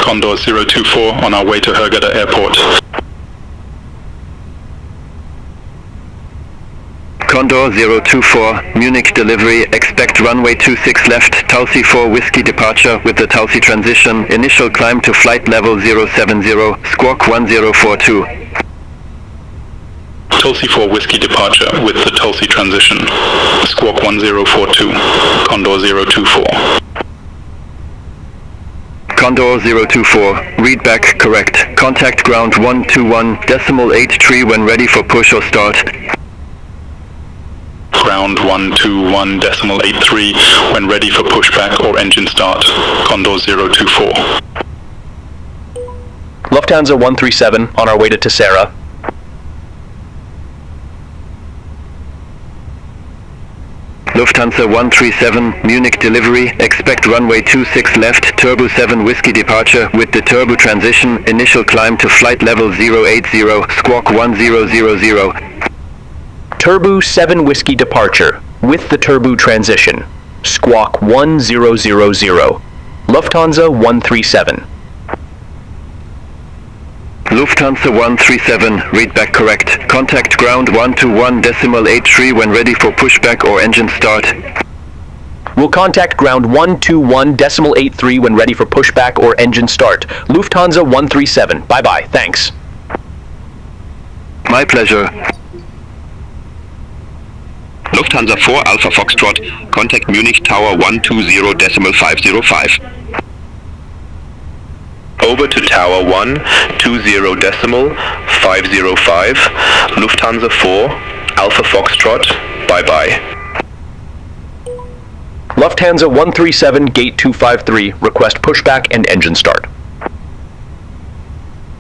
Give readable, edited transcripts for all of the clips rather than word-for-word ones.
Condor 024 on our way to Hurghada Airport. Condor 024, Munich delivery, expect runway 26 left, Tulsi 4 Whiskey departure with the Tulsi transition, initial climb to flight level 070, squawk 1042. Tulsi 4 Whiskey departure with the Tulsi transition, squawk 1042, Condor 024. Condor 024, read back correct, contact ground 121.83 when ready for push or start. Ground 121.83 when ready for pushback or engine start, Condor 024. Lufthansa 137 on our way to Tessera. Lufthansa 137, Munich delivery, expect runway 26 left, Turbo 7 Whiskey departure with the turbo transition, initial climb to flight level 080, squawk 1000. Turbo 7 Whiskey departure with the turbo transition, squawk 1000. Lufthansa 137. Lufthansa 137, read back correct, contact ground 121.83 when ready for pushback or engine start. We'll contact ground 121.83 when ready for pushback or engine start. Lufthansa 137, bye-bye, thanks. My pleasure. Lufthansa 4 Alpha Foxtrot, contact Munich Tower 120.505. Over to Tower 120.505, Lufthansa 4 Alpha Foxtrot, bye-bye. Lufthansa 137, gate 253, request pushback and engine start.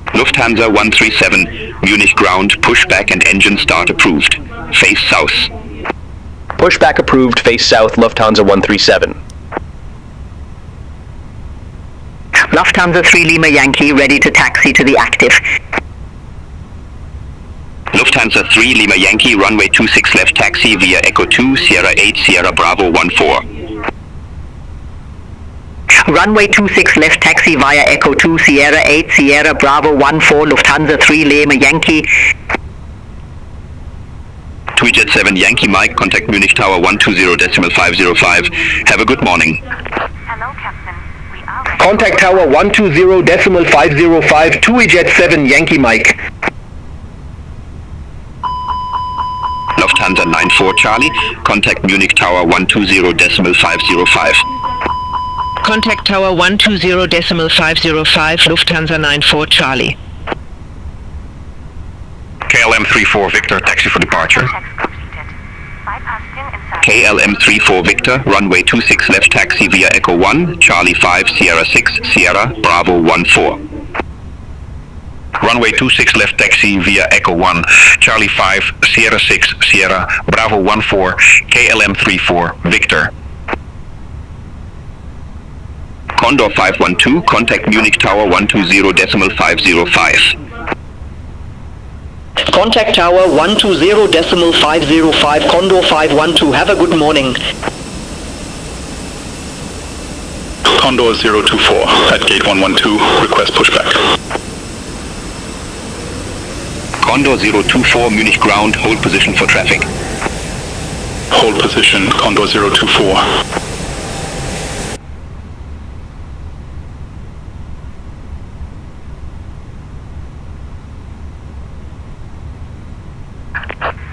Lufthansa 137, Munich ground, pushback and engine start approved. Face south. Pushback approved, face south, Lufthansa 137. Lufthansa 3 Lima Yankee, ready to taxi to the active. Lufthansa 3 Lima Yankee, runway 26 left taxi via Echo 2, Sierra 8, Sierra Bravo 14. Runway 26 left taxi via Echo 2, Sierra 8, Sierra Bravo 14, Lufthansa 3 Lima Yankee. Jet 7 Yankee Mike, contact Munich Tower 120.505. Have a good morning. Hello, Captain. We are ready. Contact Tower 120.505, Jet 7 Yankee Mike. Lufthansa 94 Charlie, contact Munich Tower 120.505. Contact Tower 120.505, Lufthansa 94 Charlie. KLM 34 Victor, taxi for departure. Checks completed. Bypass pin inside. KLM 34 Victor, runway 26 left taxi via Echo 1, Charlie 5, Sierra 6, Sierra, Bravo 14. Runway 26 left taxi via Echo 1, Charlie 5, Sierra 6, Sierra, Bravo 14, KLM 34 Victor. Condor 512, contact Munich Tower 120.505. Contact Tower 120.505, Condor 512, have a good morning. Condor 024 at gate 112, request pushback. Condor 024, Munich ground, hold position for traffic. Hold position, Condor 024.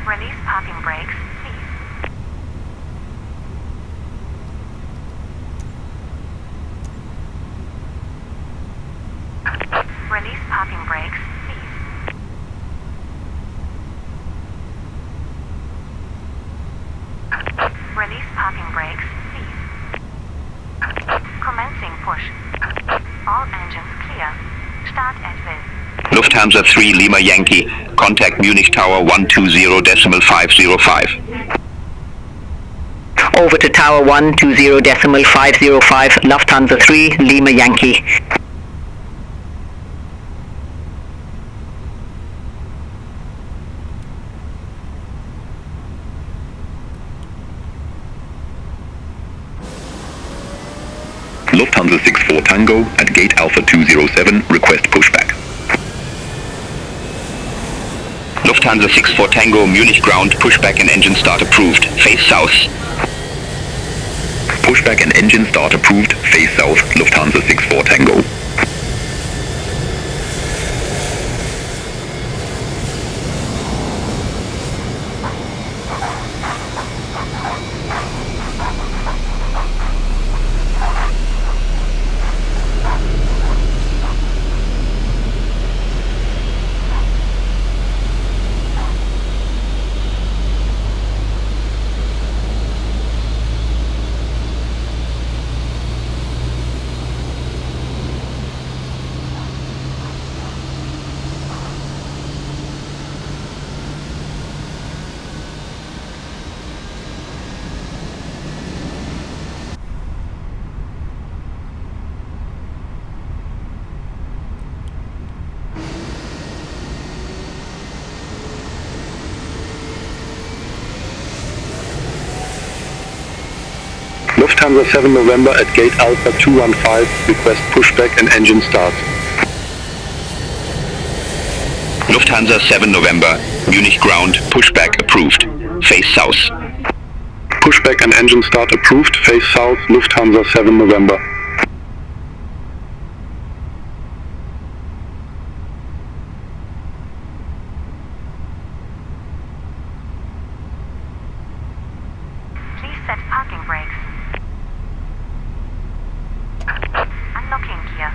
Release parking brakes, please. Release parking brakes, please. Release parking brakes, please. Commencing push. All engines clear. Start at will. Lufthansa 3 Lima Yankee, contact Munich Tower 120.505. Over to Tower 120.505, Lufthansa 3 Lima Yankee. Lufthansa 64 Tango at gate Alpha 207, request pushback. Lufthansa 64 Tango, Munich ground, pushback and engine start approved. Face south. Pushback and engine start approved, face south, Lufthansa 64 Tango. Lufthansa 7 November at gate Alpha 215, request pushback and engine start. Lufthansa 7 November, Munich ground, pushback approved. Face south. Pushback and engine start approved, face south, Lufthansa 7 November. Please set parking brakes. Unlocking gear.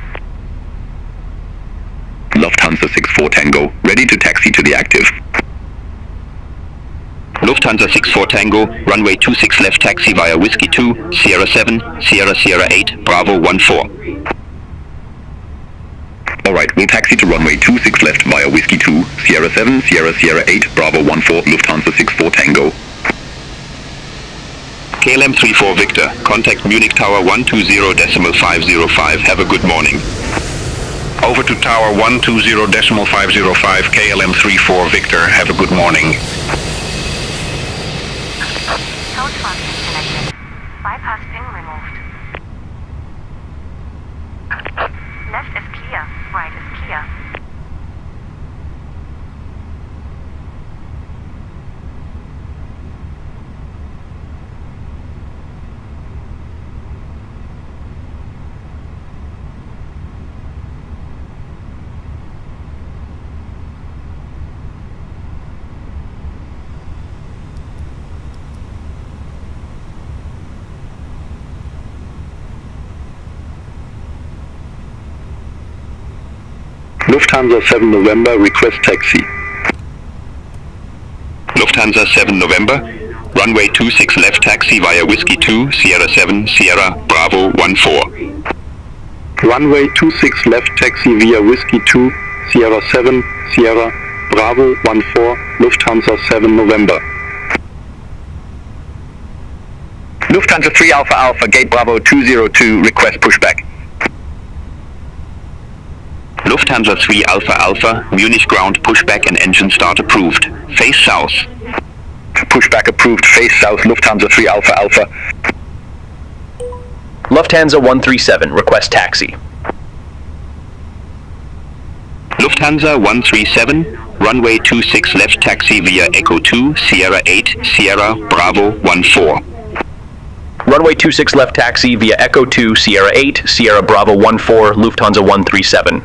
Lufthansa 64 Tango, ready to taxi to the active. Lufthansa 64 Tango, runway 26 left taxi via Whiskey 2, Sierra 7, Sierra Sierra 8, Bravo 14. Alright, we'll taxi to runway 26 left via Whiskey 2, Sierra 7, Sierra Sierra 8, Bravo 14, Lufthansa 64 Tango. KLM 34 Victor, contact Munich Tower 120.505, have a good morning. Over to Tower 120.505, KLM 34 Victor, have a good morning. Code truck disconnected. Bypass pin removed. Left is clear. Right is clear. Lufthansa 7 November, request taxi. Lufthansa 7 November, runway 26 left taxi via Whiskey 2, Sierra 7, Sierra Bravo 14. Runway 26 left taxi via Whiskey 2, Sierra 7, Sierra Bravo 14, Lufthansa 7 November. Lufthansa 3 Alpha Alpha, gate Bravo 202, request pushback. Lufthansa 3 Alpha Alpha, Munich ground, pushback and engine start approved. Face south. Pushback approved, face south, Lufthansa 3 Alpha Alpha. Lufthansa 137, request taxi. Lufthansa 137, runway 26 left taxi via Echo 2, Sierra 8, Sierra Bravo 14. Runway 26 left taxi via Echo 2, Sierra 8, Sierra Bravo 14, Lufthansa 137.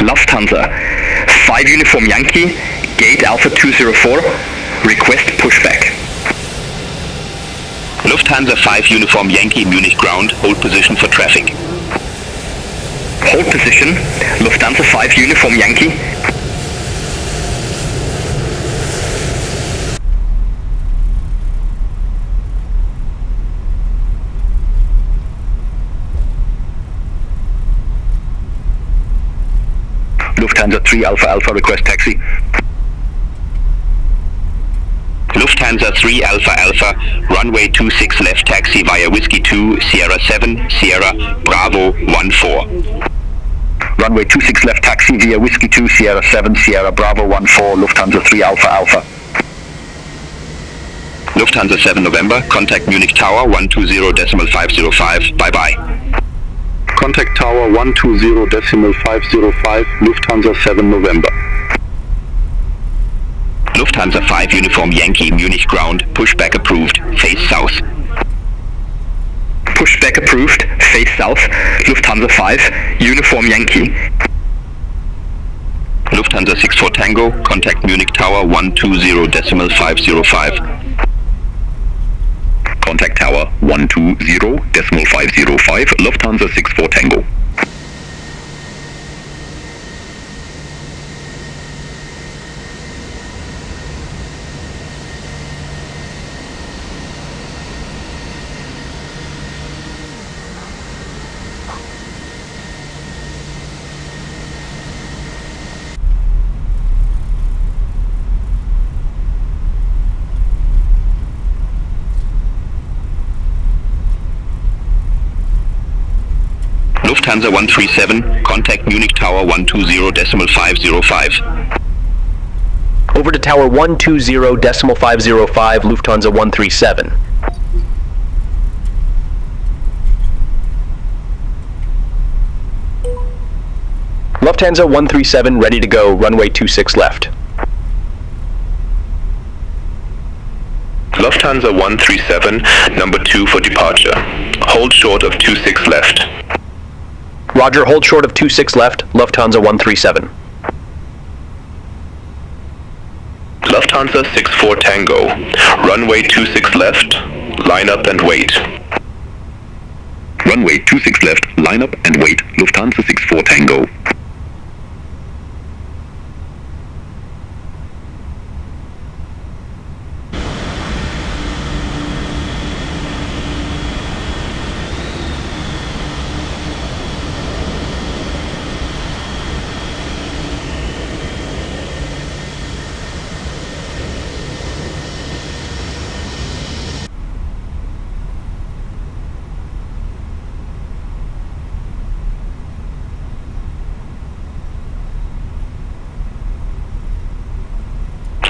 Lufthansa 5 Uniform Yankee, gate Alpha 204, request pushback. Lufthansa 5 Uniform Yankee, Munich ground, hold position for traffic. Hold position, Lufthansa 5 Uniform Yankee. 3 Alpha Alpha, request taxi. Lufthansa 3 Alpha Alpha, runway 26 left taxi via Whiskey 2, Sierra 7, Sierra, Bravo 14. Runway 26 left taxi via Whiskey 2, Sierra 7, Sierra, Bravo 14, Lufthansa 3 Alpha Alpha. Lufthansa 7 November, contact Munich Tower 120.505, bye-bye. Contact Tower 120.505, Lufthansa 7 November. Lufthansa 5 Uniform Yankee, Munich ground, pushback approved, face south. Pushback approved, face south, Lufthansa 5, Uniform Yankee. Lufthansa 64 Tango, contact Munich Tower 120.505. Contact Tower 120.505, Lufthansa 64 Tango. Lufthansa 137, contact Munich Tower 120.505. Over to Tower 120.505, Lufthansa 137. Lufthansa 137, ready to go, runway 26 left. Lufthansa 137, number 2 for departure. Hold short of 26 left. Roger, hold short of 26 left, Lufthansa 137. Lufthansa 64 Tango, runway 26 left, line up and wait. Runway 26 left, line up and wait, Lufthansa 64 Tango.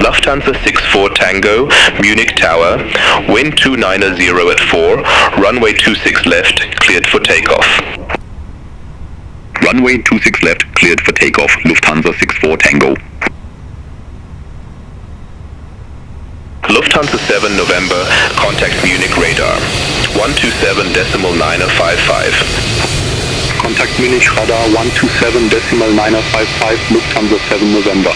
Lufthansa 64 Tango, Munich Tower, wind 290 at 4, runway 26 left, cleared for takeoff. Runway 26 left, cleared for takeoff, Lufthansa 64 Tango. Lufthansa 7 November, contact Munich radar, 127.955. Contact Munich radar 127.955, Lufthansa 7 November.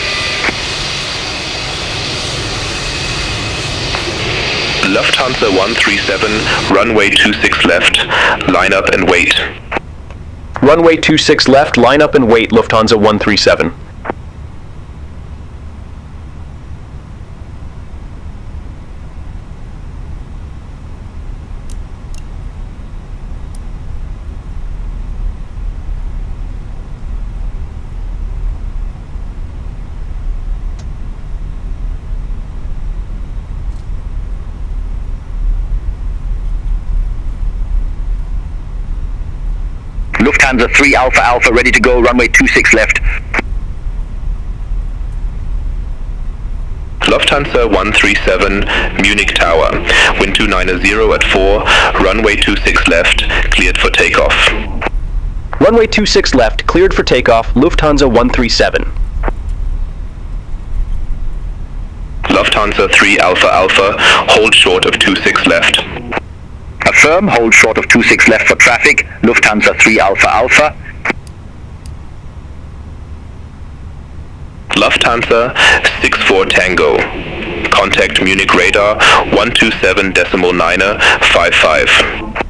Lufthansa 137, runway 26 left, line up and wait. Runway 26 left, line up and wait, Lufthansa 137. Lufthansa 3 Alpha Alpha, ready to go, runway 26 left. Lufthansa 137, Munich Tower, wind 290 at 4, runway 26 left, cleared for takeoff. Runway 26 left, cleared for takeoff, Lufthansa 137. Lufthansa 3 Alpha Alpha, hold short of 26 left. Affirm, hold short of 26 left for traffic, Lufthansa 3 Alpha Alpha. Lufthansa 64 Tango, contact Munich radar 127.955.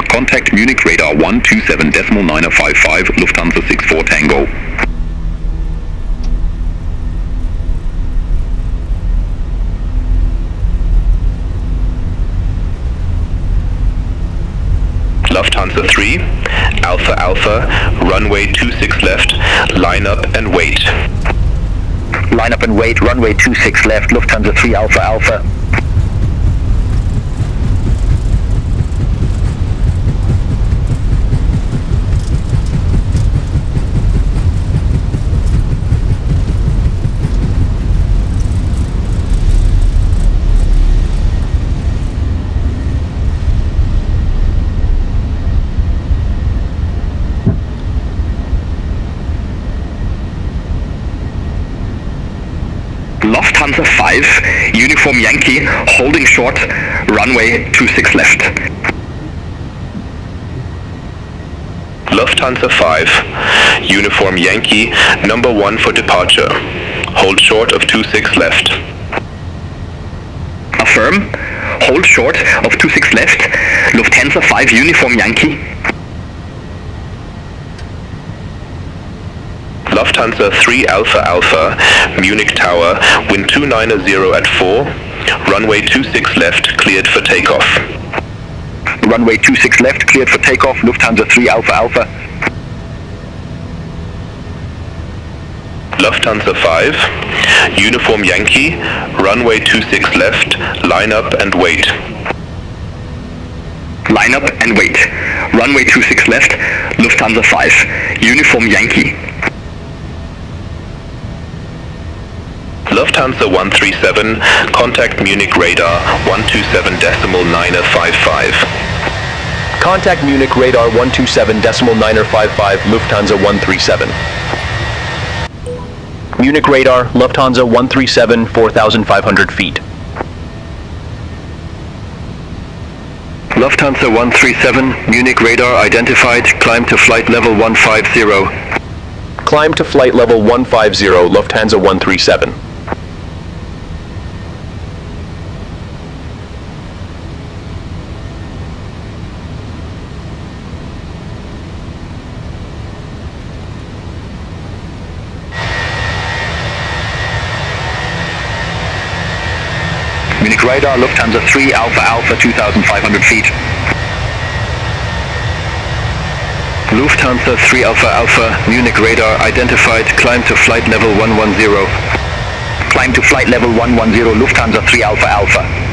Contact Munich radar 127.955, Lufthansa 64 Tango. Lufthansa 3, Alpha Alpha, runway 26 left, line up and wait. Line up and wait, runway 26 left, Lufthansa 3 Alpha Alpha. Lufthansa 5, Uniform Yankee, holding short, runway 26 left. Lufthansa 5, Uniform Yankee, number 1 for departure. Hold short of 26 left. Affirm, hold short of 26 left, Lufthansa 5, Uniform Yankee. Lufthansa 3 Alpha Alpha, Munich Tower, wind 290 at 4, runway 26 left, cleared for takeoff. Runway 26 left, cleared for takeoff, Lufthansa 3 Alpha Alpha. Lufthansa 5, Uniform Yankee, runway 26 left, line up and wait. Line up and wait. Runway 26 left, Lufthansa 5, Uniform Yankee. Lufthansa 137, contact Munich radar 127.955. Contact Munich radar 127.955, Lufthansa 137. Munich radar, Lufthansa 137, 4,500 feet. Lufthansa 137, Munich radar identified, climb to flight level 150. Climb to flight level 150, Lufthansa 137. Munich radar, Lufthansa 3 Alpha Alpha, 2,500 feet. Lufthansa 3 Alpha Alpha, Munich radar identified, climb to flight level 110. Climb to flight level 110, Lufthansa 3 Alpha Alpha.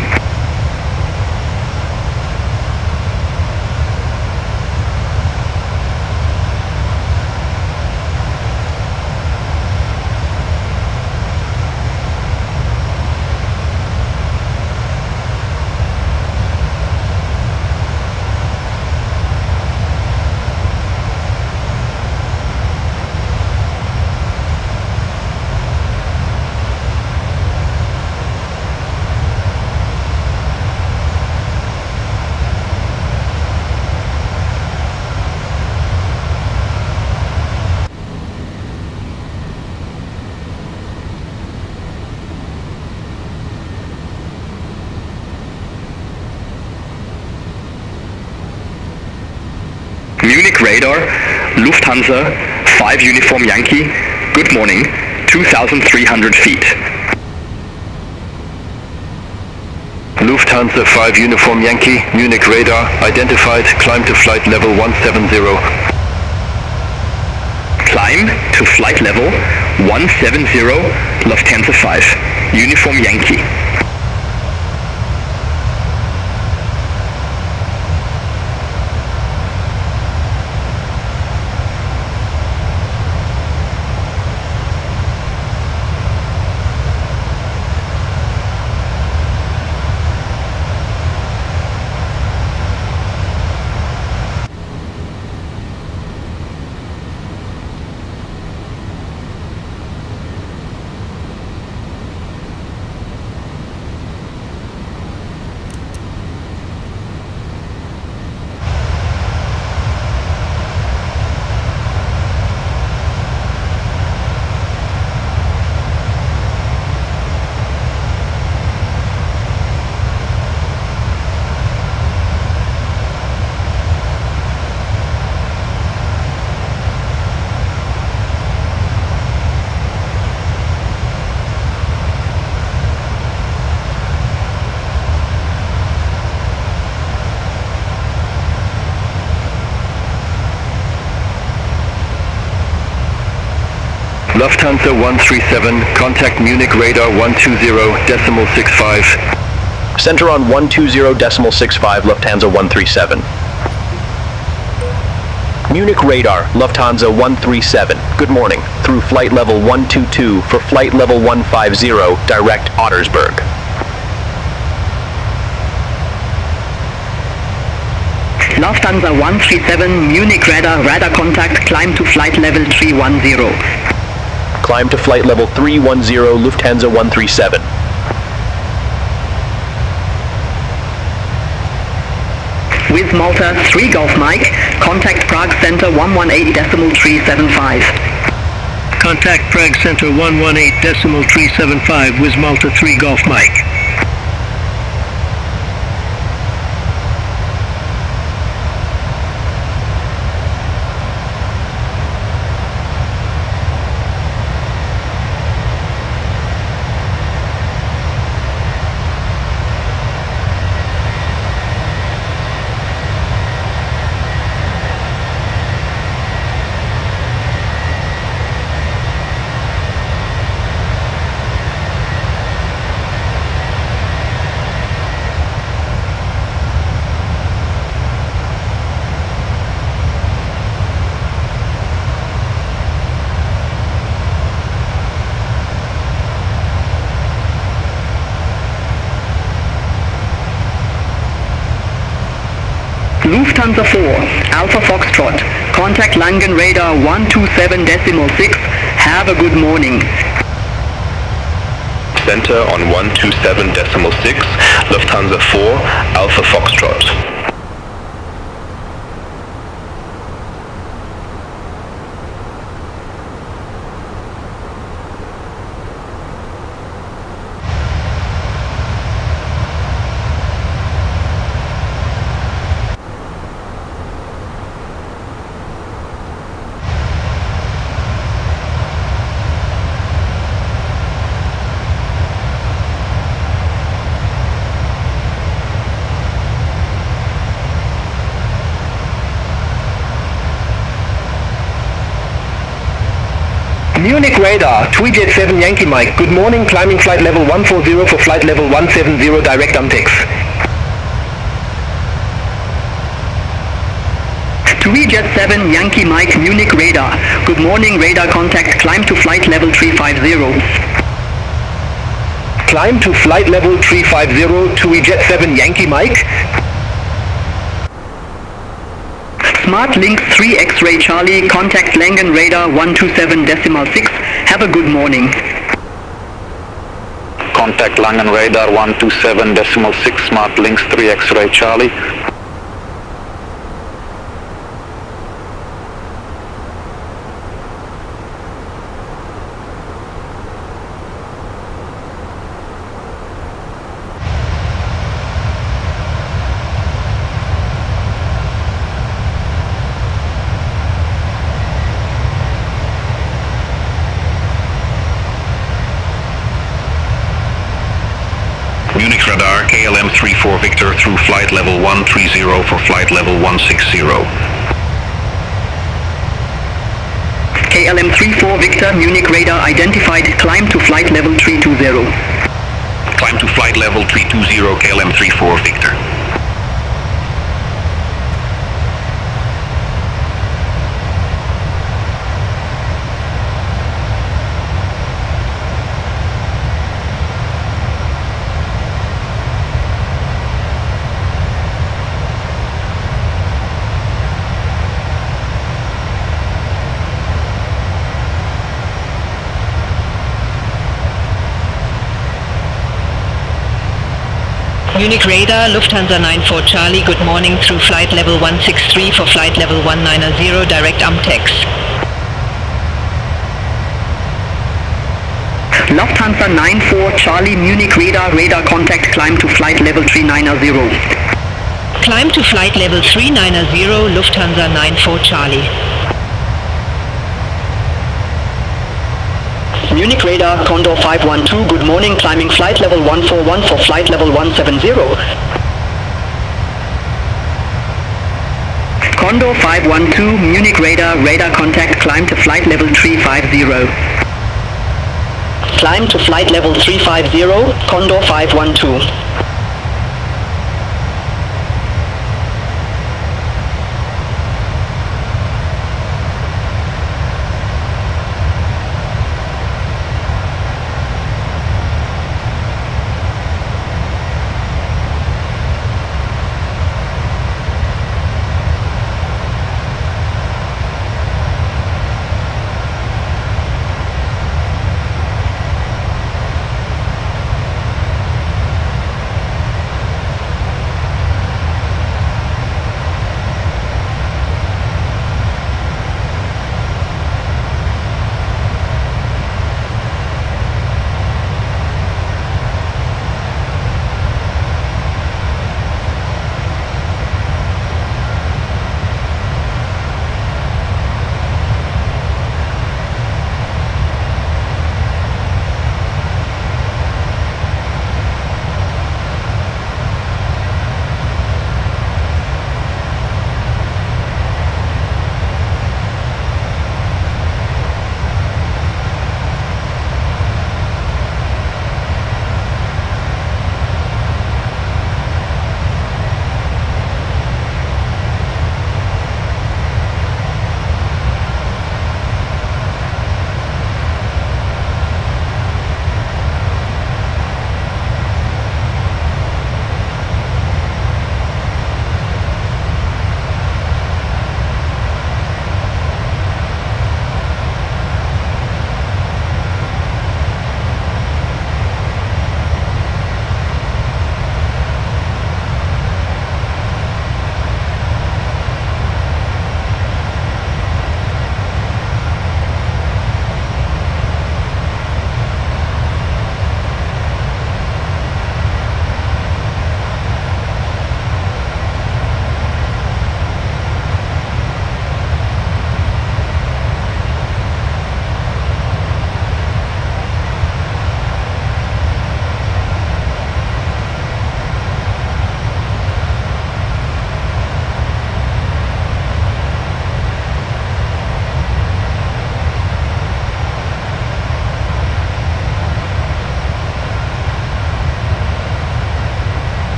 Munich radar, Lufthansa 5 Uniform Yankee, good morning, 2,300 feet. Lufthansa 5 Uniform Yankee, Munich radar identified, climb to flight level 170. Climb to flight level 170, Lufthansa 5, Uniform Yankee. Lufthansa 137, contact Munich radar 120.65. Center on 120.65, Lufthansa 137. Munich radar, Lufthansa 137. Good morning. Through flight level 122 for flight level 150, direct Ottersberg. Lufthansa 137, Munich radar contact, climb to flight level 310. Climb to flight level 310, Lufthansa 137. With Malta 3 Golf Mike, contact Prague Center 118.375. Contact Prague Center 118.375 with Malta 3 Golf Mike. Lufthansa 4, Alpha Foxtrot, contact Langen radar 127.6, have a good morning. Center on 127.6, Lufthansa 4, Alpha Foxtrot. Munich radar, TWIJet 7 Yankee Mike. Good morning, climbing flight level 140 for flight level 170, direct UMTX. TWIJet 7 Yankee Mike, Munich radar. Good morning, radar contact, climb to flight level 350. Climb to flight level 350, TWIJet 7 Yankee Mike. Smart Link 3 X-Ray Charlie, contact Langen radar 127.6, have a good morning. Contact Langen radar 127.6, Smart Links 3 X-Ray Charlie. Munich radar KLM 34 Victor through flight level 130 for flight level 160. KLM 34 Victor, Munich radar identified, climb to flight level 320. Climb to flight level 320 KLM 34 Victor. Munich radar, Lufthansa 94 Charlie, good morning through flight level 163 for flight level 190, direct UMTX. Lufthansa 94 Charlie, Munich radar contact, climb to flight level 390. Climb to flight level 390, Lufthansa 94 Charlie. Munich radar, Condor 512, good morning, climbing flight level 141 for flight level 170. Condor 512, Munich radar contact, climb to flight level 350. Climb to flight level 350, Condor 512.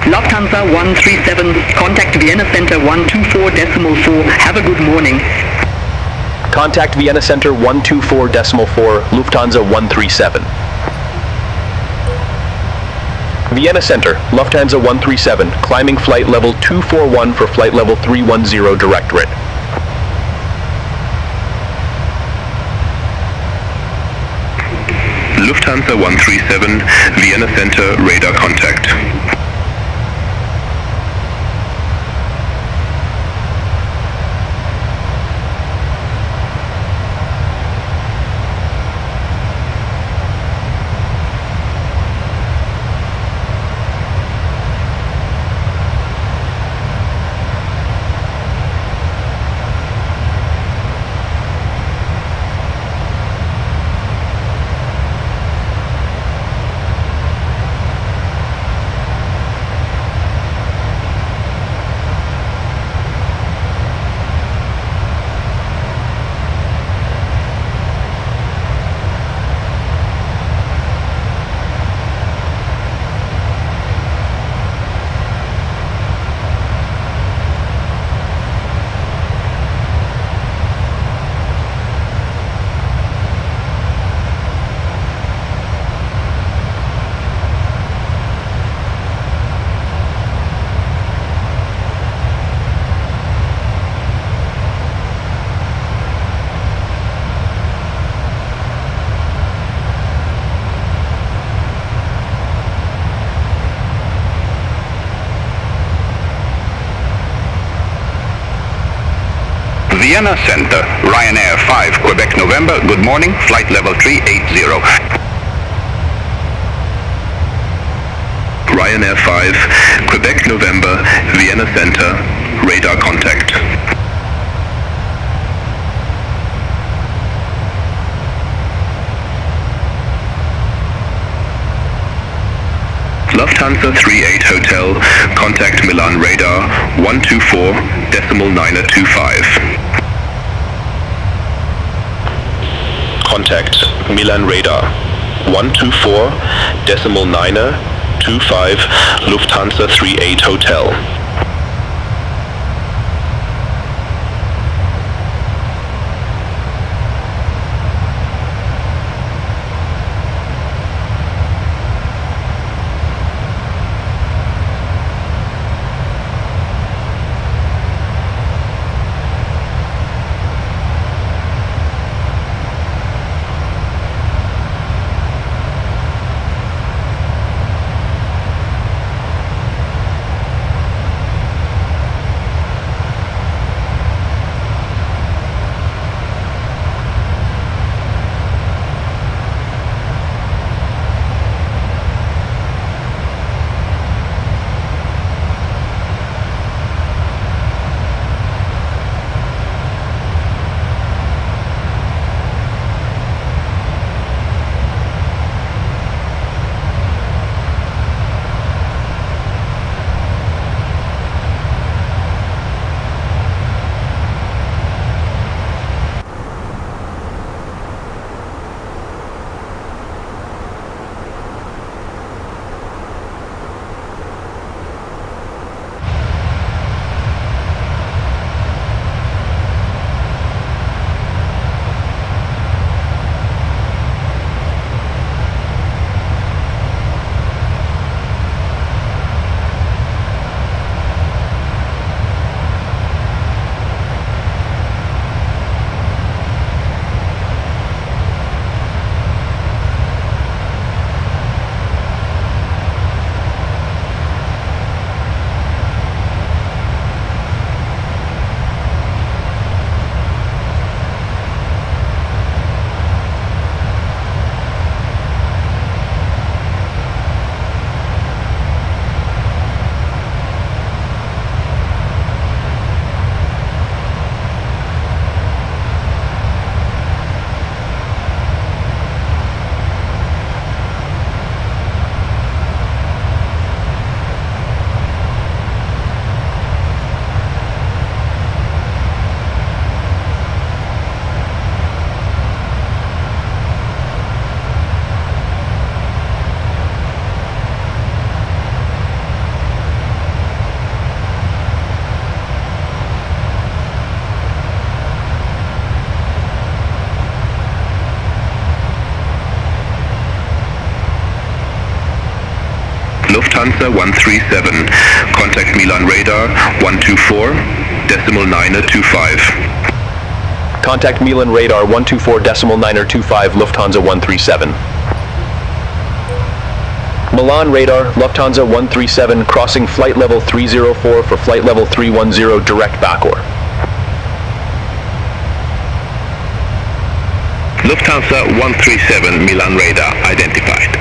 Lufthansa 137, contact Vienna Center 124.4, have a good morning. Contact Vienna Center 124.4, Lufthansa 137. Vienna Center, Lufthansa 137, climbing flight level 241 for flight level 310 directorate. Lufthansa 137, Vienna Center, radar contact. Vienna Center, Ryanair 5, Quebec November, good morning, flight level 380. Ryanair 5, Quebec November, Vienna Center, radar contact. Lufthansa 38 Hotel, contact Contact Milan radar 124.925. Contact Milan radar 124.925 Lufthansa 38 Hotel. Lufthansa 137, contact Milan radar 124.925. Contact Milan radar 124.925 Lufthansa 137. Milan radar, Lufthansa 137, crossing flight level 304 for flight level 310 direct Backor. Lufthansa 137, Milan radar identified.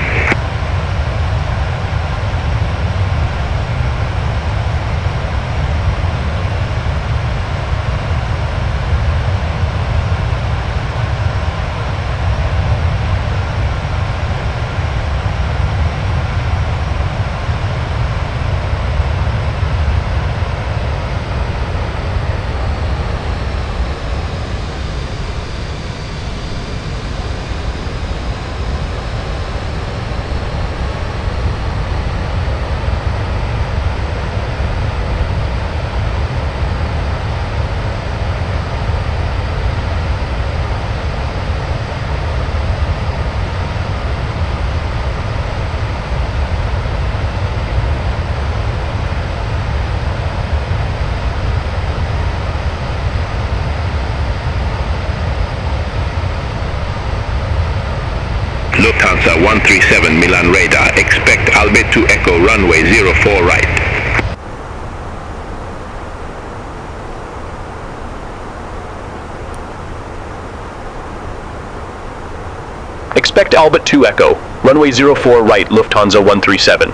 Lufthansa 137 Milan radar, expect Albert to Echo runway 04 right. Expect Albert 2 Echo, runway 04 right, Lufthansa 137.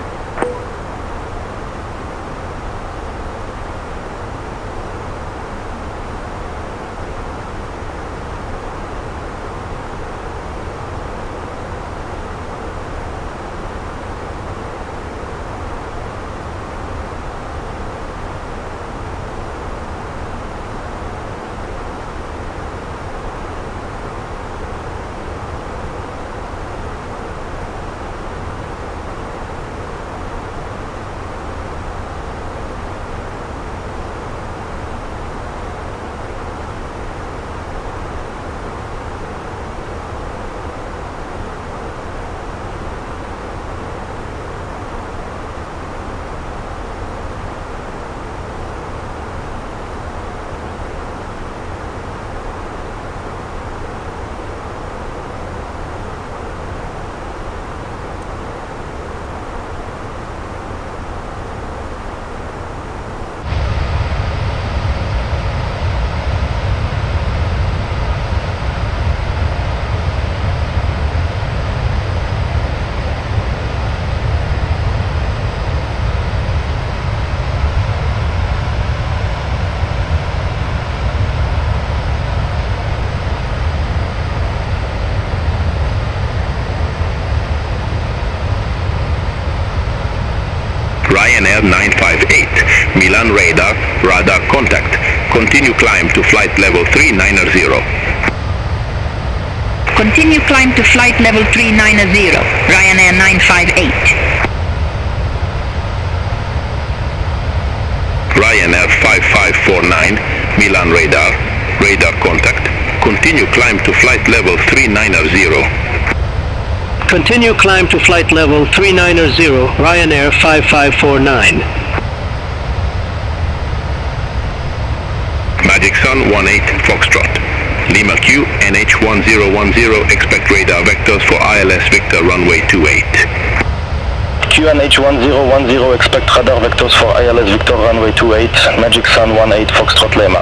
Milan radar, radar contact. Continue climb to flight level 390. Continue climb to flight level 390, Ryanair 958. Ryanair 5549, Milan radar, radar contact. Continue climb to flight level 390. Continue climb to flight level 390, Ryanair 5549. Magic Sun 18 Foxtrot. Lima Q, NH1010, expect radar vectors for ILS Victor runway 28. QNH1010, expect radar vectors for ILS Victor runway 28, Magic Sun 18 Foxtrot Lima.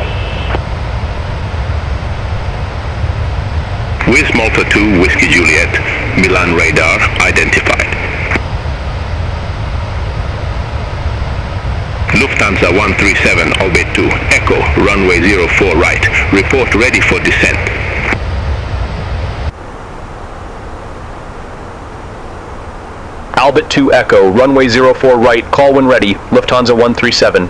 With Malta 2 Whiskey Juliet, Milan radar identified. Lufthansa 137 Orbit 2, Echo, runway 04 right, report ready for descent. Albit 2 Echo, runway 04 right, call when ready, Lufthansa 137.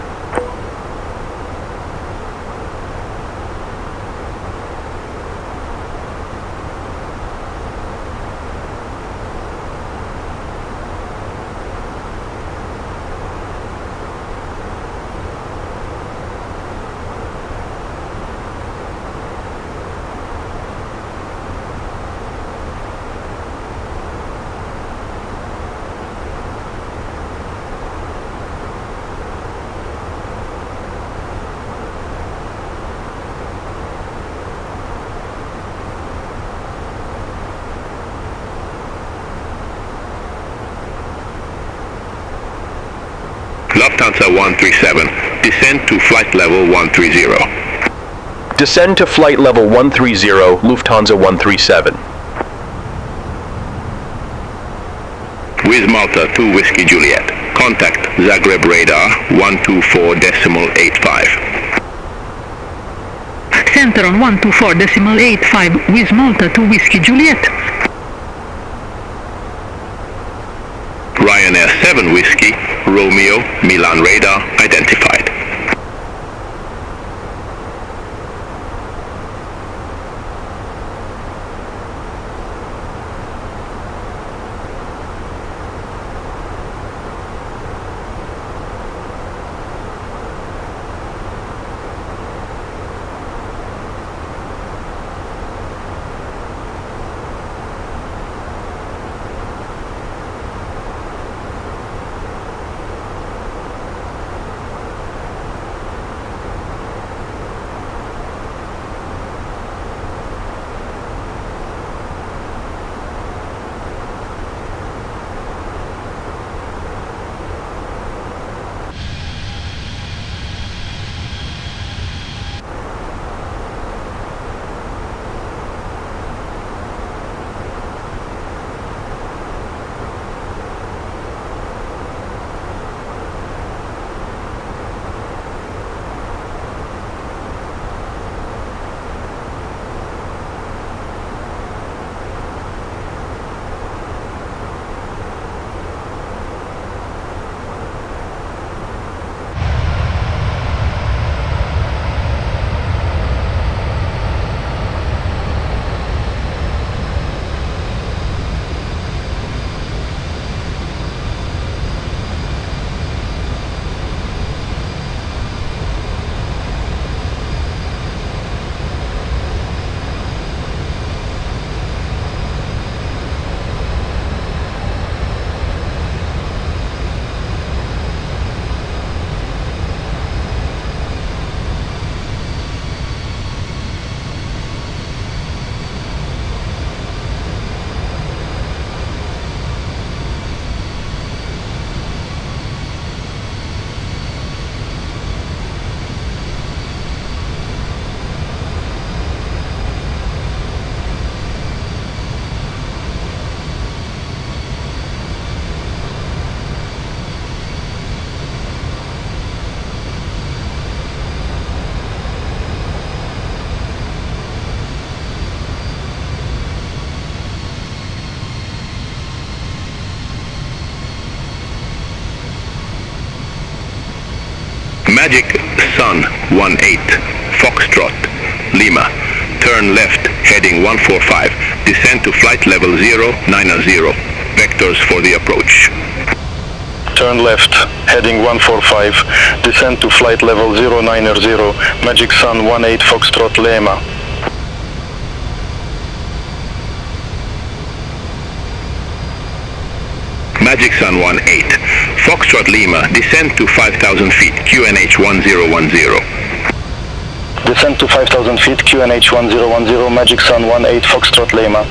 Lufthansa 137, descend to flight level 130. Descend to flight level 130, Lufthansa 137. With Malta 2 Whiskey Juliet, contact Zagreb radar 124.85. Center on 124.85 with Malta 2 Whiskey Juliet. Ryanair 7 Whiskey, Romeo, Milan radar identified. Magic Sun 18, Foxtrot, Lima. Turn left, heading 145. Descend to flight level 090. Vectors for the approach. Turn left, heading 145. Descend to flight level 090. Magic Sun 18 Foxtrot Lima. Magic Sun 18, Foxtrot Lima, descend to 5,000 feet, QNH 1010. Descend to 5,000 feet, QNH 1010, Magic Sun 18 Foxtrot Lima.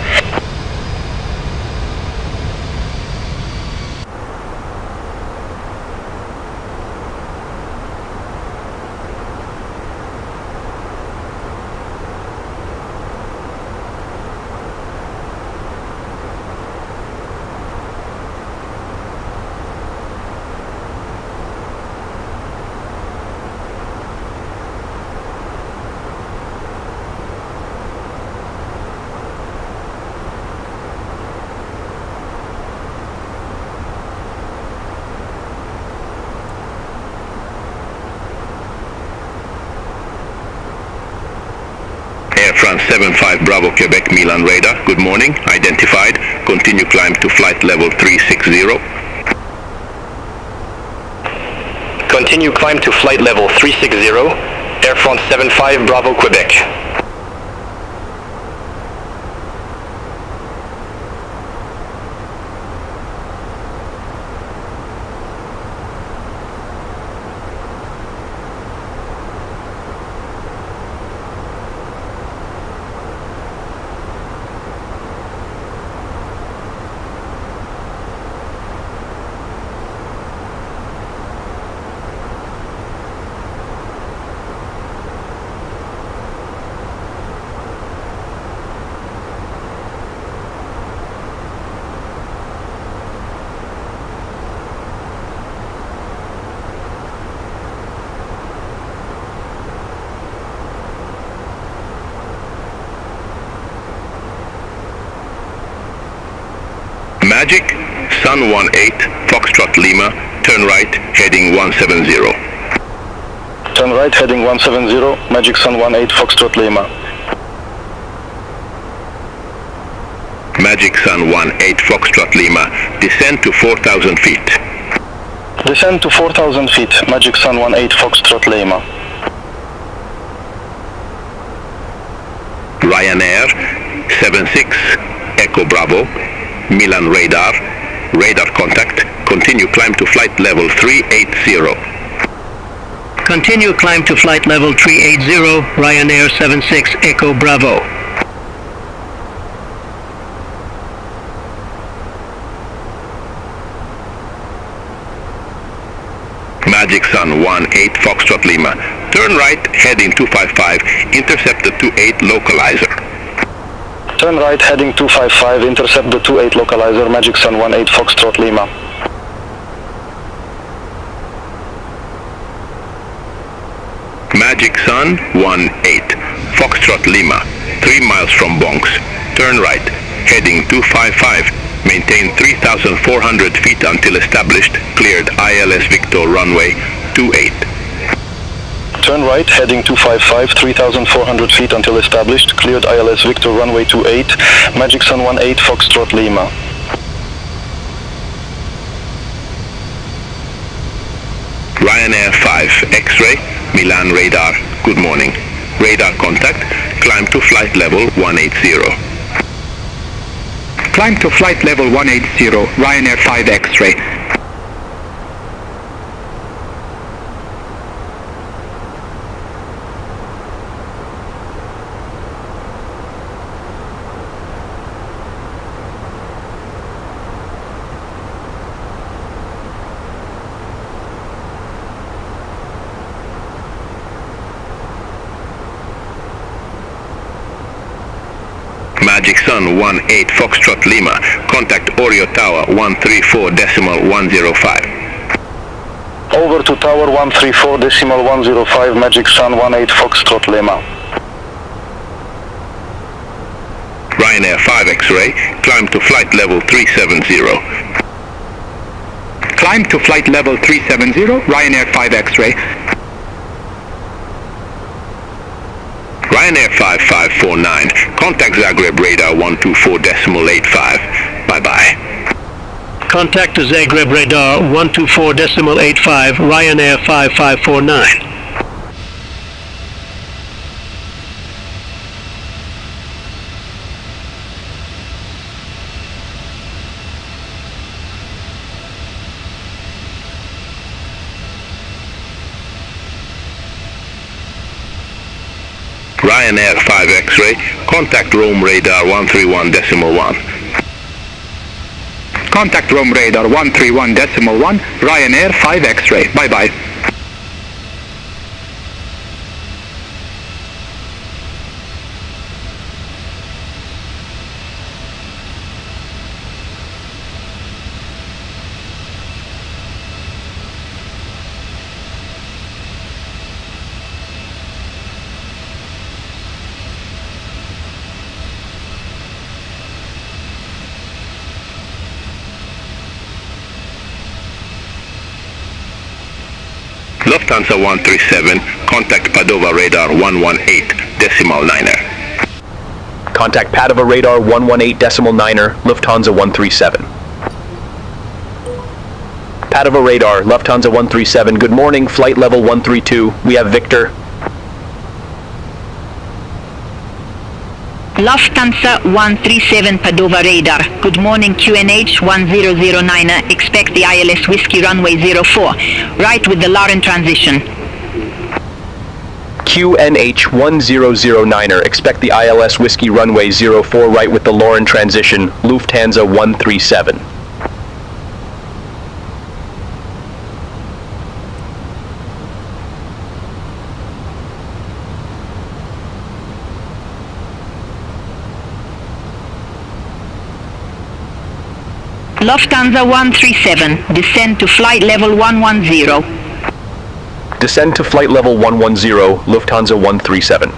Air France 75 Bravo Quebec Milan radar, good morning, identified, continue climb to flight level 360. Continue climb to flight level 360, Air France 75 Bravo Quebec. Magic Sun 18, Foxtrot Lima, turn right, heading 170. Turn right, heading 170, Magic Sun 18 Foxtrot Lima. Magic Sun 18 Foxtrot Lima, descend to 4,000 feet. Descend to 4,000 feet, Magic Sun 18 Foxtrot Lima. Ryanair 76 Echo Bravo, Milan radar, radar contact, continue climb to flight level 380. Continue climb to flight level 380, Ryanair 76 Echo Bravo. Magic Sun 18 Foxtrot Lima, turn right, heading 255, intercept the 28 localizer. Turn right, heading 255, intercept the 28 localizer, Magic Sun 18 Foxtrot Lima. Magic Sun 18, Foxtrot Lima, 3 miles from Bonks, turn right, heading 255, maintain 3,400 feet until established, cleared ILS Victor runway 28. Turn right, heading 255, 3,400 feet until established, cleared ILS Victor runway 28, Magic Sun 18 Foxtrot Lima. Ryanair 5 X-ray, Milan radar, good morning. Radar contact, climb to flight level 180. Climb to flight level 180, Ryanair 5 X-ray. Magic Sun 18 Foxtrot Lima, contact Oreo Tower 134.105. Over to Tower 134.105, Magic Sun 18 Foxtrot Lima. Ryanair 5 X-ray, climb to flight level 370. Climb to flight level 370, Ryanair 5 X-ray. Ryanair 5549, contact Zagreb radar 124.85. Bye-bye. Contact Zagreb radar 124.85, Ryanair 5549. Ryanair 5 X-ray, contact Rome radar 131.1. Contact Rome radar 131.1, Ryanair 5 X-ray. Bye-bye. Lufthansa 137, contact Padova radar 118.9er. Contact Padova radar 118.9er, Lufthansa 137. Padova radar, Lufthansa 137, good morning, flight level 132, we have Victor. Lufthansa 137 Padova radar. Good morning QNH 1009er. Expect the ILS Whiskey runway 04. Right with the Lauren transition. QNH 1009er. Expect the ILS Whiskey runway 04 right with the Lauren transition. Lufthansa 137. Lufthansa 137, descend to flight level 110. Descend to flight level 110, Lufthansa 137.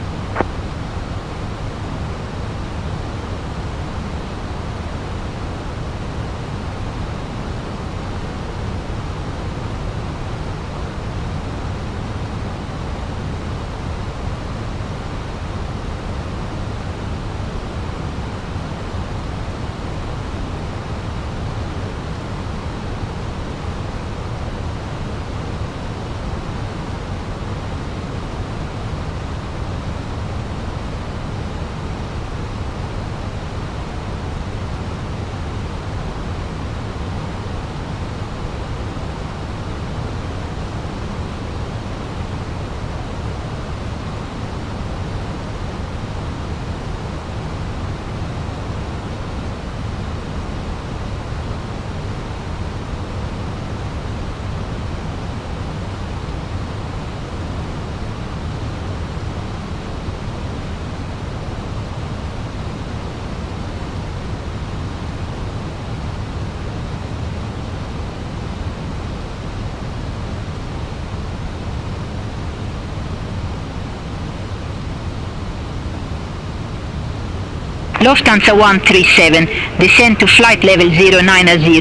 Lufthansa 137, descend to flight level 090.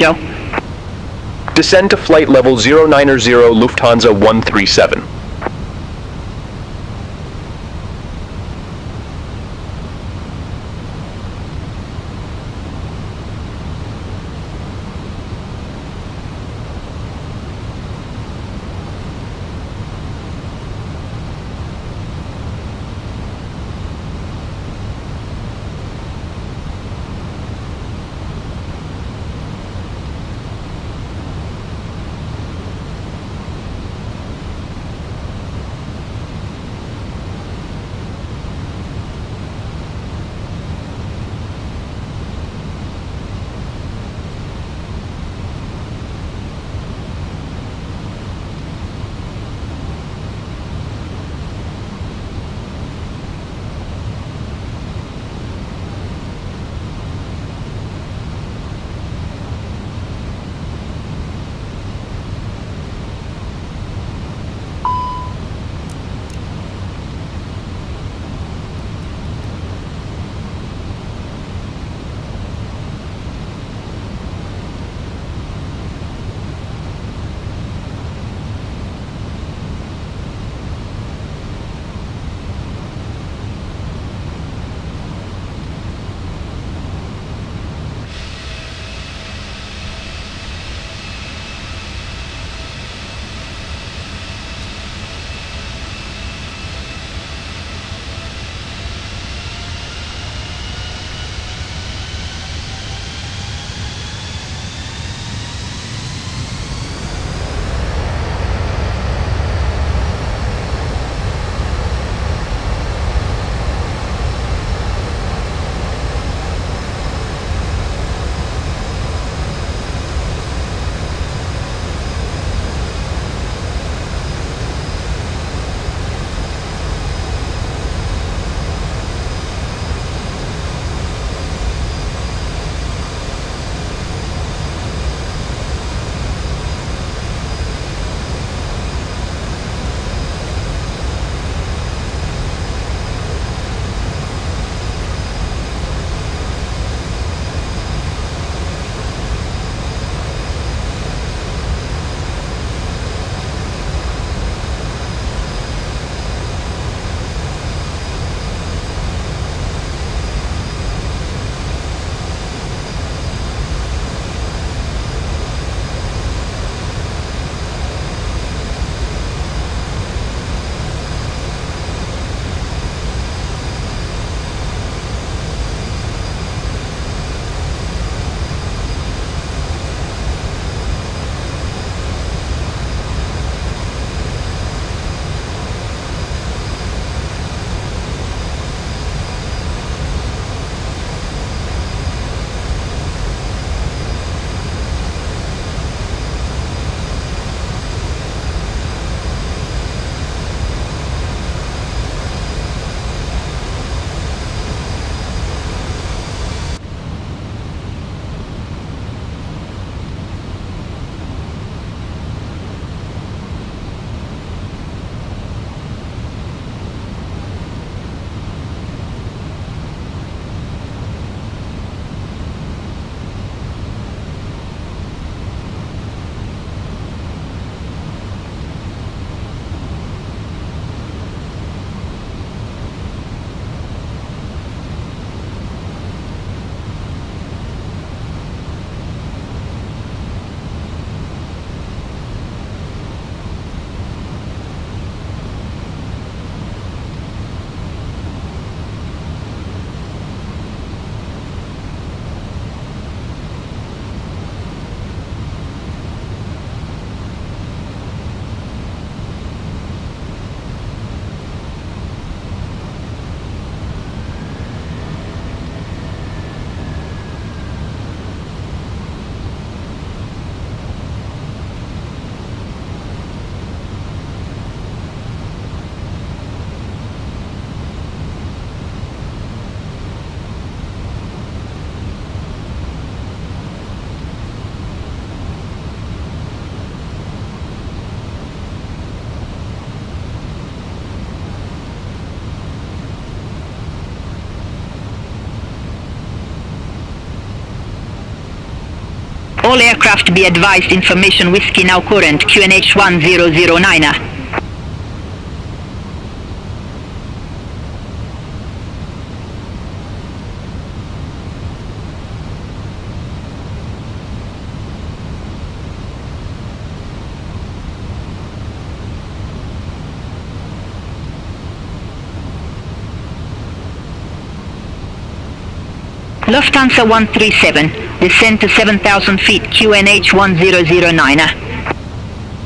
Descend to flight level 090, Lufthansa 137. All aircraft be advised information Whiskey now current QNH 1009. Lufthansa 137, descend to 7,000 feet, QNH 1009er.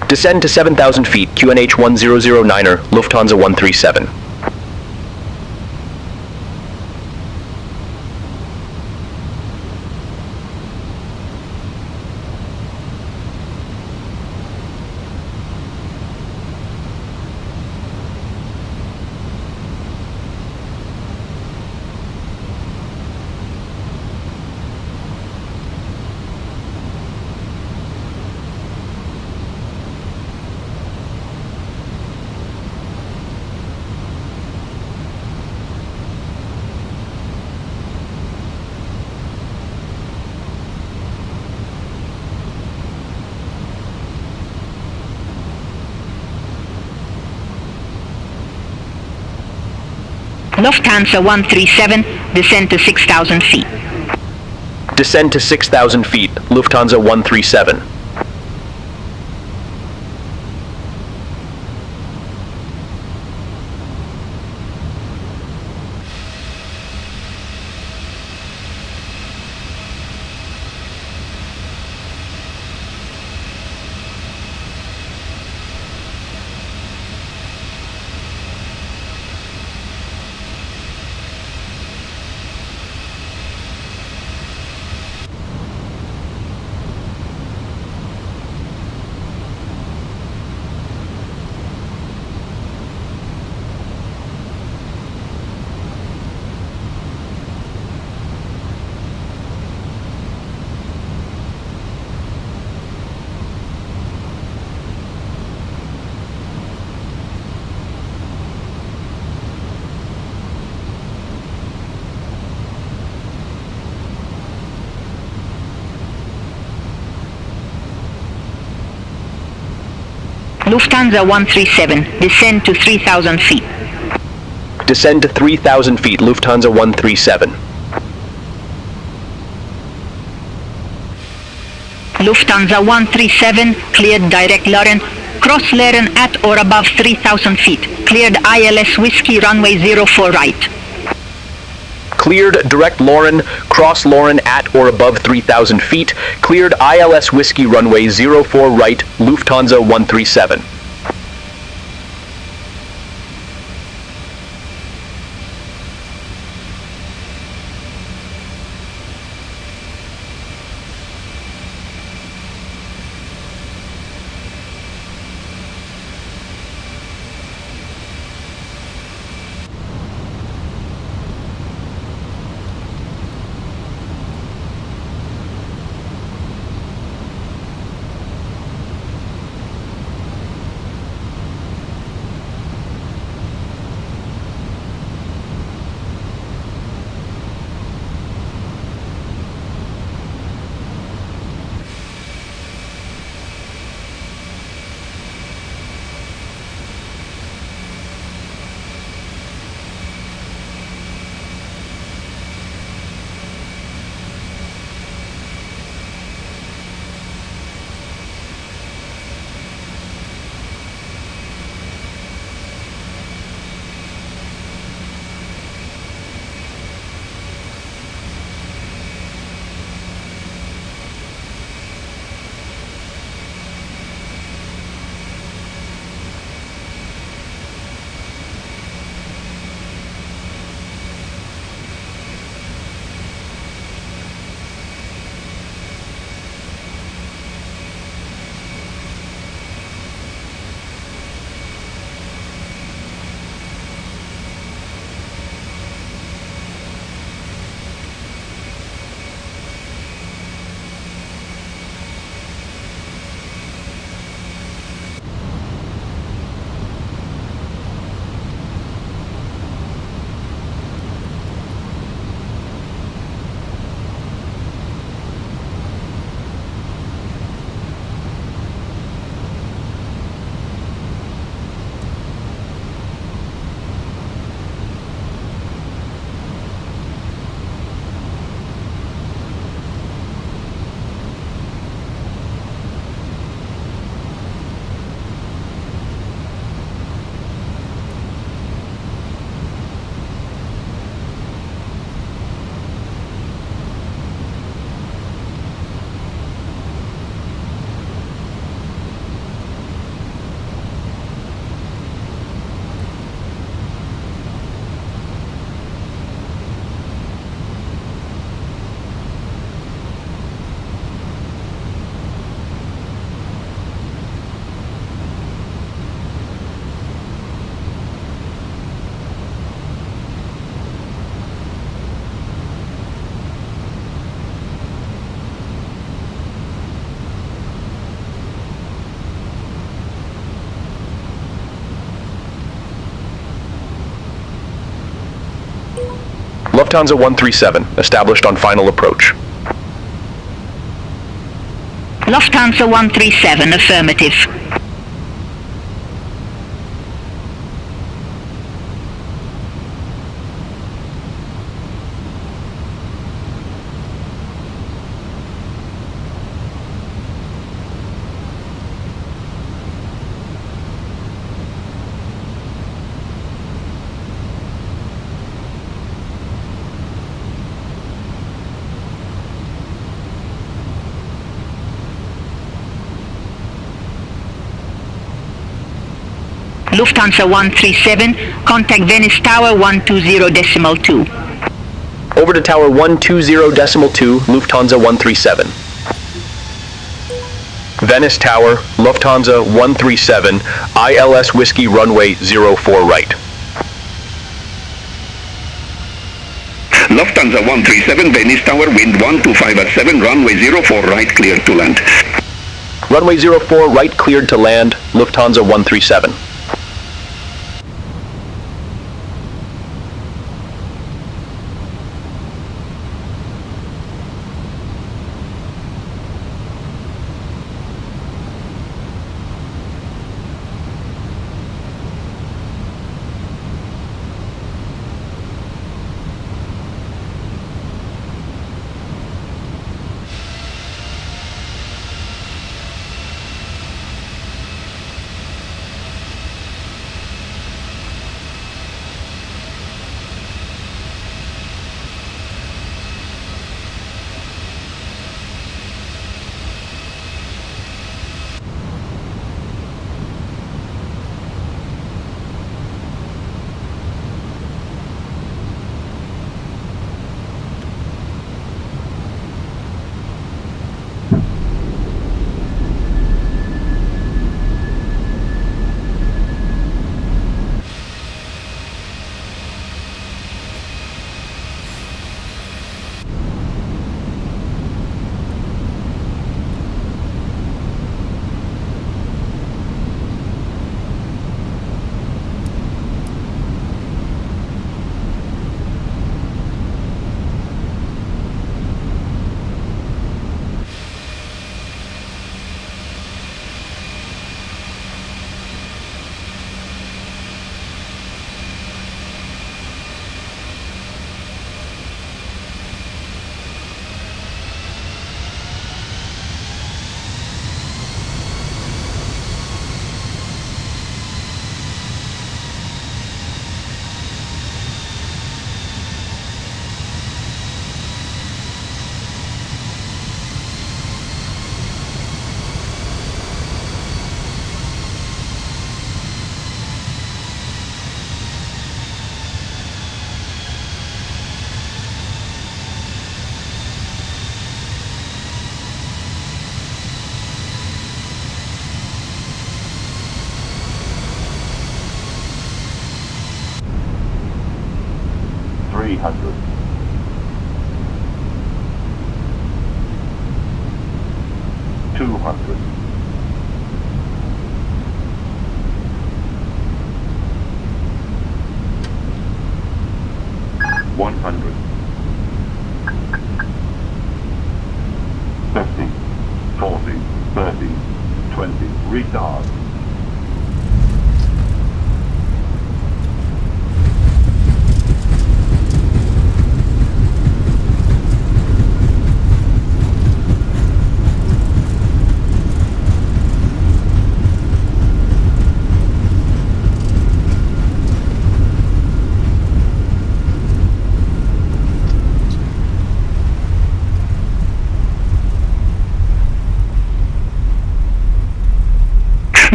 Descend to 7,000 feet, QNH 1009er, Lufthansa 137. Lufthansa 137, descend to 6,000 feet. Descend to 6,000 feet, Lufthansa 137. Lufthansa 137, descend to 3,000 feet. Descend to 3,000 feet, Lufthansa 137. Lufthansa 137, cleared direct Lauren, cross Lauren at or above 3,000 feet, cleared ILS Whiskey runway 04 right. Cleared direct Lauren, cross Lauren at or above 3,000 feet, cleared ILS Whiskey runway 04 right, Lufthansa 137. Lufthansa 137, established on final approach. Lufthansa 137, affirmative. Lufthansa 137, contact Venice Tower 120.2. Over to Tower 120.2, Lufthansa 137. Venice Tower, Lufthansa 137, ILS Whiskey runway 04 right. Lufthansa 137, Venice Tower, wind 125 at 7, runway 04 right, cleared to land. Runway 04 right, cleared to land, Lufthansa 137.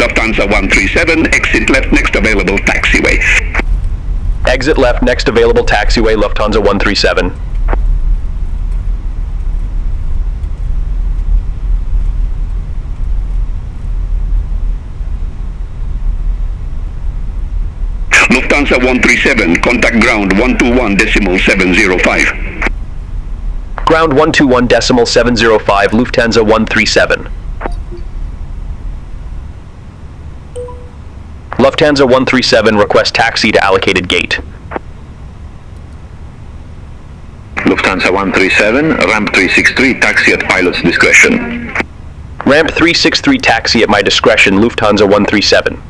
Lufthansa 137, exit left next available taxiway. Exit left next available taxiway, Lufthansa 137. Lufthansa 137, contact ground 121.705. Ground 121.705, Lufthansa 137. Lufthansa 137, request taxi to allocated gate. Lufthansa 137, ramp 363, taxi at pilot's discretion. Ramp 363 taxi at my discretion, Lufthansa 137.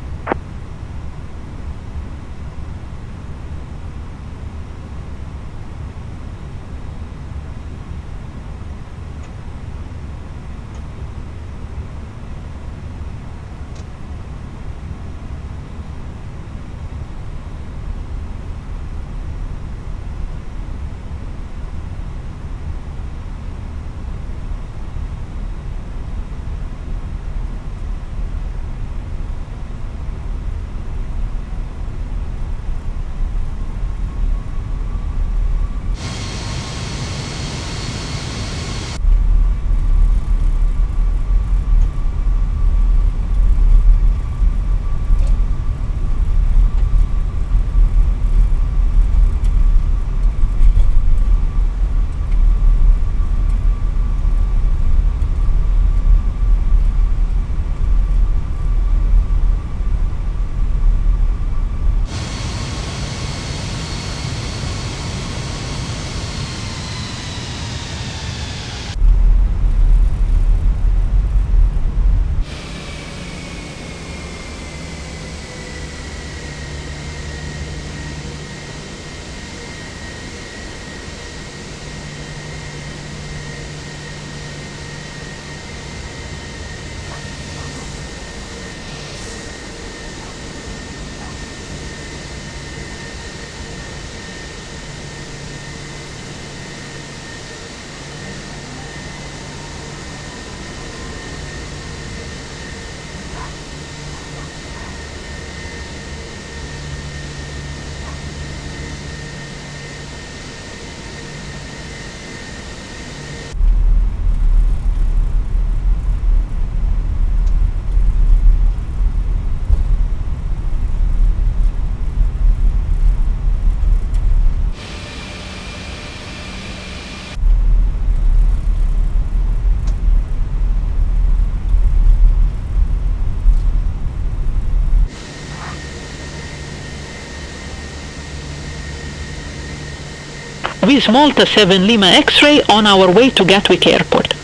With Malta 7 Lima X-ray on our way to Gatwick Airport.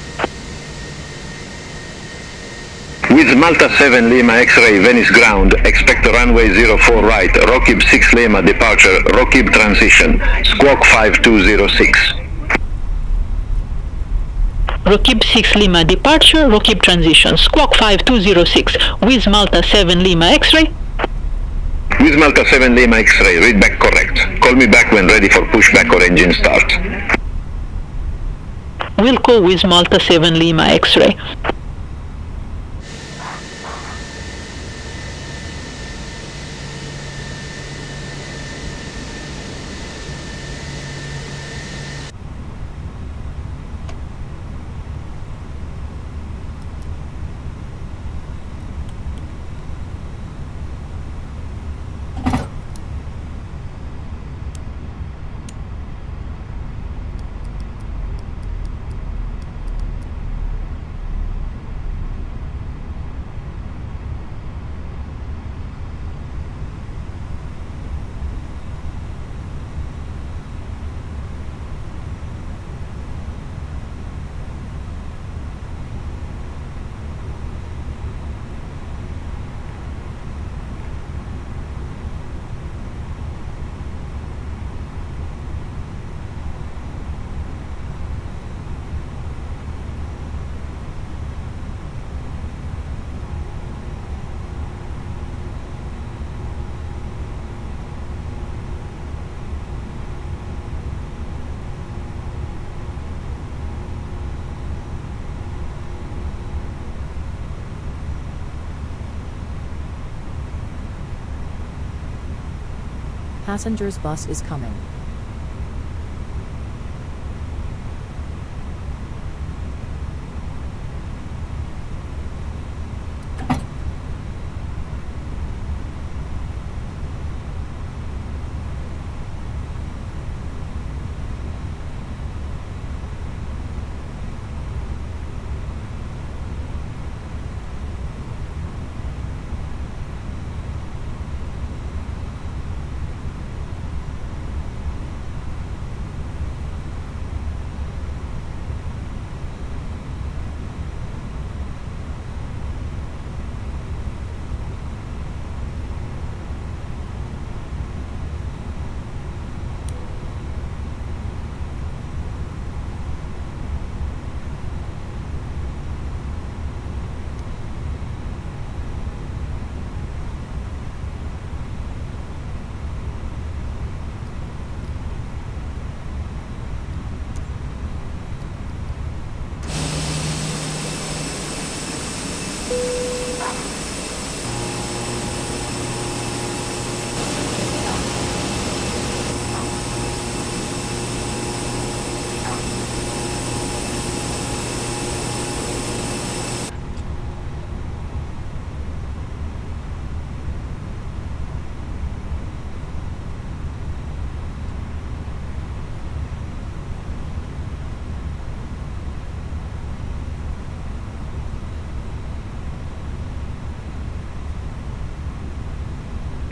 With Malta 7 Lima X-ray Venice ground, expect runway 04 right, Rokib 6 Lima departure, Rokib transition, squawk 5206. Rokib 6 Lima departure, Rokib transition, squawk 5206. With Malta 7 Lima X-ray. With Malta 7 Lima X-ray, read back correct. Call me back when ready for pushback or engine start. We'll go with Malta 7 Lima X-ray. Passengers bus is coming.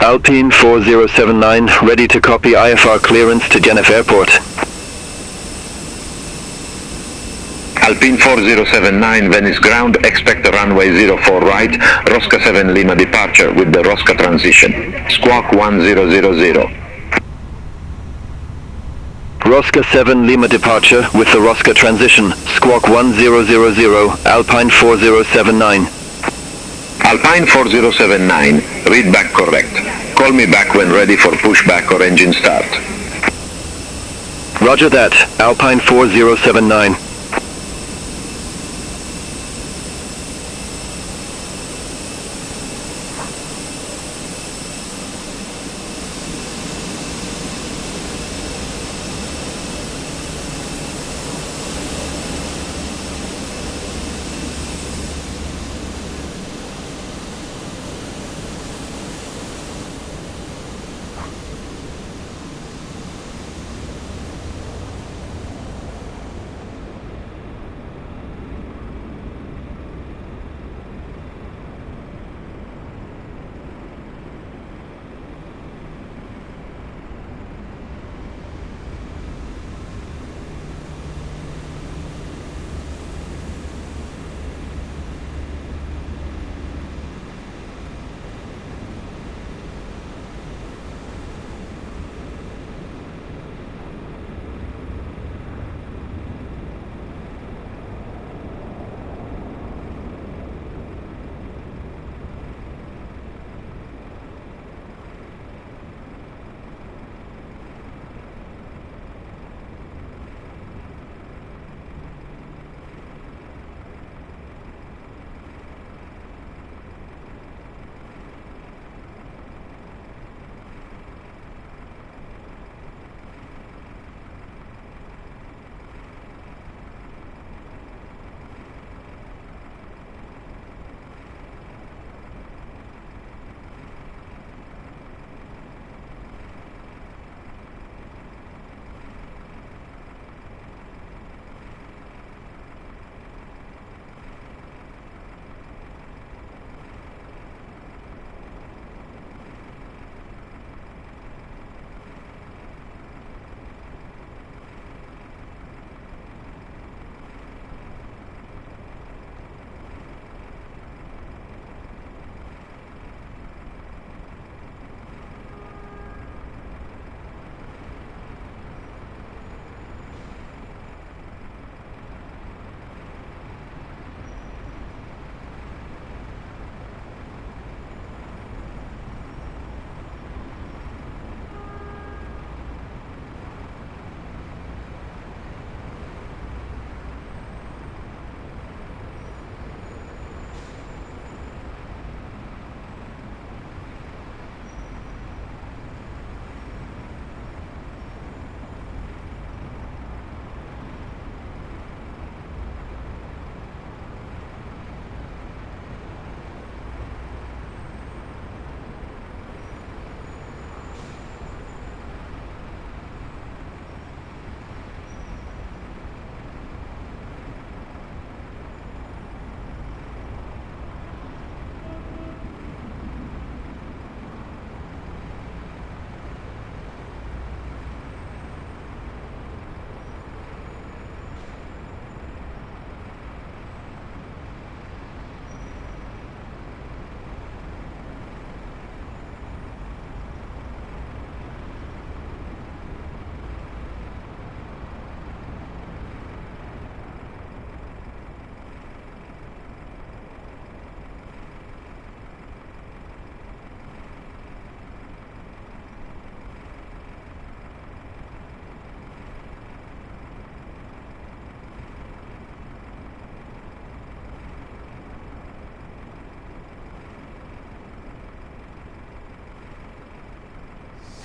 Alpine 4079, ready to copy IFR clearance to Genève Airport. Alpine 4079, Venice ground, expect a runway 04 right, Rosca 7 Lima departure with the Rosca transition. Squawk 1000. Rosca 7 Lima departure with the Rosca transition. Squawk 1000, Alpine 4079. Alpine 4079, read back correct. Call me back when ready for pushback or engine start. Roger that, Alpine 4079.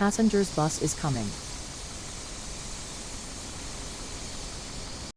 Passengers bus is coming.